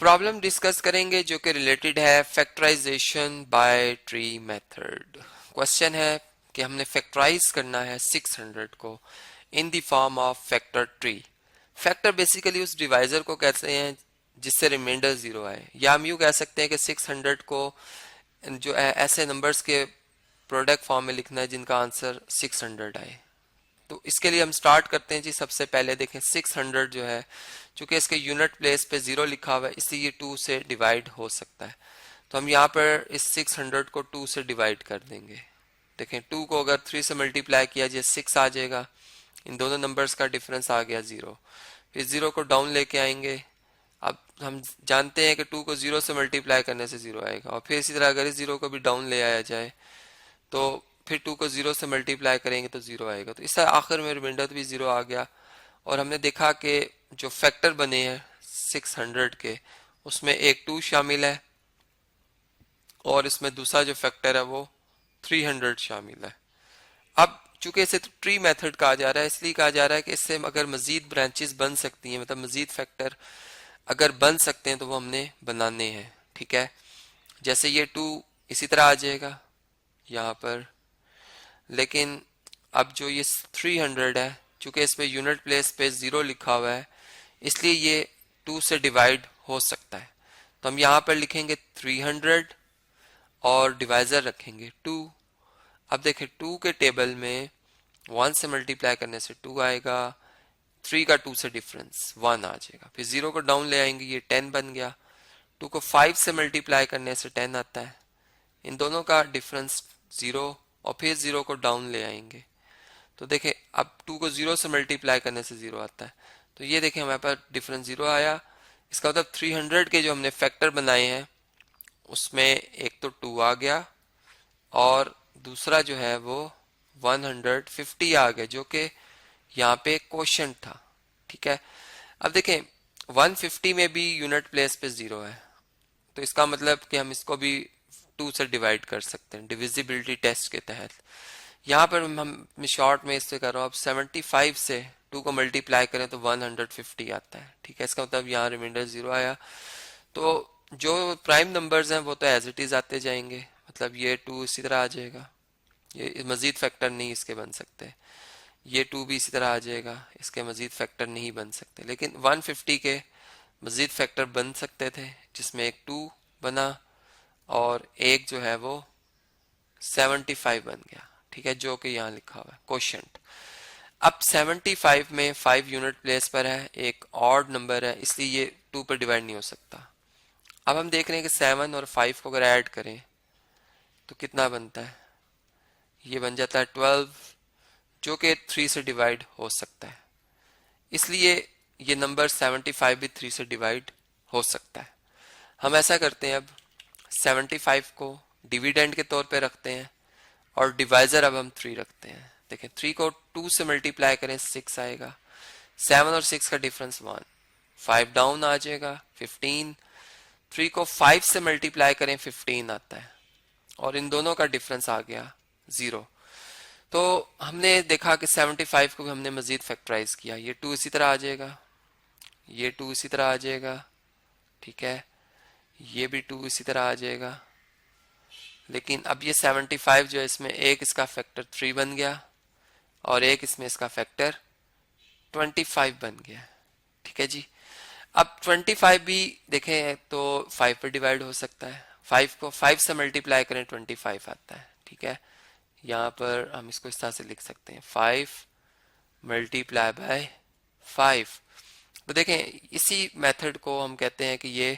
Problem discuss करेंगे जो कि रिलेटेड है factorisation by tree method. Question है कि हमने फैक्टराइज करना है 600 को in the form of factor tree. Factor basically उस डिवाइजर को कहते हैं जिससे रिमाइंडर जीरो आए, या हम यूँ कह सकते हैं कि 600 को जो है ऐसे नंबर्स के प्रोडक्ट फॉर्म में लिखना है जिनका आंसर 600 आए। तो इसके लिए हम स्टार्ट करते हैं जी। सबसे पहले देखें 600 जो है, चूंकि इसके यूनिट प्लेस पे 0 लिखा हुआ है इसलिए ये 2 से डिवाइड हो सकता है। तो हम यहाँ पर इस 600 को 2 से डिवाइड कर देंगे। देखें 2 को अगर 3 से मल्टीप्लाई किया जाए 6 आ जाएगा। इन दोनों नंबर्स का डिफरेंस आ गया 0। फिर 0 को डाउन लेके आएंगे। अब हम जानते हैं कि 2 को 0 से मल्टीप्लाई करने से 0 आएगा, और फिर इसी तरह अगर इस 0 को भी डाउन ले आया जाए तो फिर 2 को 0 से मल्टीप्लाई करेंगे तो 0 आएगा। तो इस आखिर में रिमाइंडर भी 0 आ गया। और हमने देखा कि जो फैक्टर बने हैं 600 के उसमें एक 2 शामिल है और इसमें दूसरा जो फैक्टर है वो 300 शामिल है। अब चूंकि इसे ट्री मेथड कहा जा रहा है इसलिए कहा जा रहा है कि इससे अगर मजीद ब्रांचेस बन सकती हैं, मतलब मजीद फैक्टर अगर बन सकते हैं तो वो हमने बनाने हैं। ठीक है, जैसे ये 2 इसी तरह आ जाएगा यहाँ पर, लेकिन अब जो ये 300 है चूंकि इस पे यूनिट प्लेस पे 0 लिखा हुआ है इसलिए ये 2 से डिवाइड हो सकता है। तो हम यहाँ पर लिखेंगे 300 और डिवाइजर रखेंगे 2। अब देखें 2 के टेबल में 1 से मल्टीप्लाई करने से 2 आएगा, 3 का 2 से डिफरेंस 1 आ जाएगा। फिर 0 को डाउन ले आएंगे, ये 10 बन गया। 2 को 5 से मल्टीप्लाई करने से 10 आता है, इन दोनों का डिफरेंस 0, और फिर 0 को डाउन ले आएंगे तो देखें अब 2 को 0 से मल्टीप्लाई करने से 0 आता है। तो ये देखें हमारे पास डिफरेंस 0 आया। इसका मतलब 300 के जो हमने फैक्टर बनाए हैं उसमें एक तो 2 आ गया और दूसरा जो है वो 150 आ गया, जो कि यहाँ पे क्वोशंट था। ठीक है, अब देखें 150 में भी यूनिट प्लेस पे 0 है, तो इसका मतलब कि हम इसको भी 2 से डिवाइड कर सकते हैं डिविजिबिलिटी टेस्ट के तहत। यहाँ पर हम शॉर्ट में इससे कर रहा हूँ। अब 75 से 2 को मल्टीप्लाई करें तो 150 आता है। ठीक है, इसका मतलब यहाँ रिमाइंडर 0 आया। तो जो प्राइम नंबर्स हैं वो तो एज इट इज आते जाएंगे, मतलब ये 2 इसी तरह आ जाएगा, ये मजीद फैक्टर नहीं इसके बन सकते। ये 2 भी इसी तरह आ जाएगा, इसके मजीद फैक्टर नहीं बन सकते। लेकिन 150 के मजीद फैक्टर बन सकते थे जिसमें एक 2 बना और एक जो है वो 75 बन गया। ठीक है, जो कि यहाँ लिखा हुआ है क्वोशंट। अब 75 में 5 यूनिट प्लेस पर है, एक ऑड नंबर है इसलिए ये 2 पर डिवाइड नहीं हो सकता। अब हम देख रहे हैं कि 7 और 5 को अगर ऐड करें तो कितना बनता है, ये बन जाता है 12, जो कि 3 से डिवाइड हो सकता है। इसलिए ये नंबर 75 भी 3 से डिवाइड हो सकता है। हम ऐसा करते हैं, अब 75 को डिविडेंड के तौर पे रखते हैं और डिवाइजर अब हम 3 रखते हैं। देखें 3 को 2 से मल्टीप्लाई करें 6 आएगा, 7 और 6 का डिफरेंस 1, 5 डाउन आ जाएगा 15। 3 को 5 से मल्टीप्लाई करें 15 आता है और इन दोनों का डिफरेंस आ गया 0। तो हमने देखा कि 75 को भी हमने मजीद फैक्टराइज किया, ये 2 इसी तरह आ जाएगा, ये 2 इसी तरह आ जाएगा। ठीक है, ये भी 2 इसी तरह आ जाएगा। लेकिन अब ये 75 जो है इसमें एक इसका फैक्टर 3 बन गया और एक इसमें इसका फैक्टर 25 बन गया। ठीक है जी, अब 25 भी देखें तो 5 पर डिवाइड हो सकता है। 5 को 5 से मल्टीप्लाई करें 25 आता है। ठीक है, यहाँ पर हम इसको इस तरह से लिख सकते हैं 5 मल्टीप्लाई बाय 5। तो देखें इसी मेथड को हम कहते हैं कि ये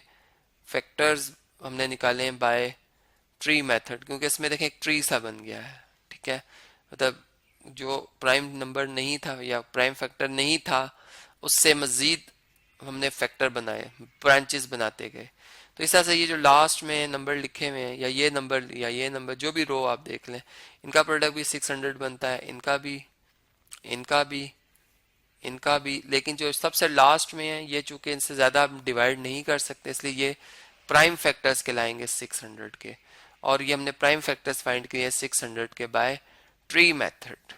फैक्टर्स हमने निकाले हैं बाय ट्री मेथड, क्योंकि इसमें देखें एक ट्री सा बन गया है। ठीक है, मतलब जो प्राइम नंबर नहीं था या प्राइम फैक्टर नहीं था उससे मजीद हमने फैक्टर बनाए, ब्रांचेस बनाते गए। तो इस तरह से ये जो लास्ट में नंबर लिखे हुए हैं या ये नंबर जो भी रो आप देख लें, इनका प्रोडक्ट भी 600 बनता है, इनका भी, इनका भी, इनका भी। लेकिन जो सबसे लास्ट में है ये चूंकि इनसे ज्यादा आप डिवाइड नहीं कर सकते इसलिए ये प्राइम फैक्टर्स कहलाएंगे 600 के, और ये हमने प्राइम फैक्टर्स फाइंड किए 600 के बाय ट्री मेथड।